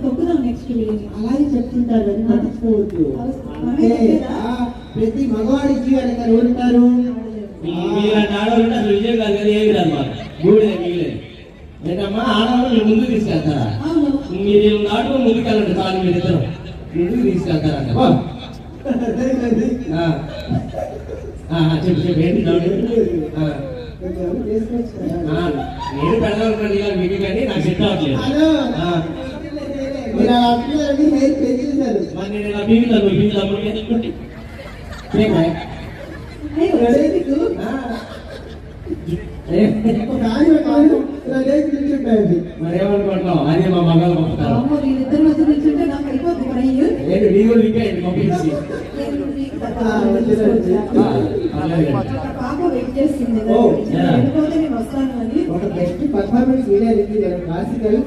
తొక్కుదాం next అలాగే చెప్తుంటారు, అది మర్చిపోవద్దు. ప్రతి మగవాడికి వెనక ఉంటారు. మీలాంటి ఆడవాళ్ళు అసలు విజయం కాదు కదా, ఏమి రాదు మాకు గూడె మిగిలేదు. ఏంటమ్మా ఆడవాళ్ళు ముందుకు తీసుకెళ్తారా? మీరు నాటు ముందుకు వెళ్ళండి చాలు, మీరు ఇద్దరు ముందుకు తీసుకెళ్తారంట. చెప్పు చెప్పు ఏంటి నేను పెడదాం మీకు కానీ నాకు సెట్ అవ్వట్లేదు. మరి నేను ఇలా పీకుతాను, మరేమనుకుంటున్నావు? అదే మా మగాలు పంపుతారు. ఏంటి నీ కూడా ఇంకా ఏంటి పంపించి ఒక బెస్ట్ పర్ఫార్మెన్స్ క్లాసికల్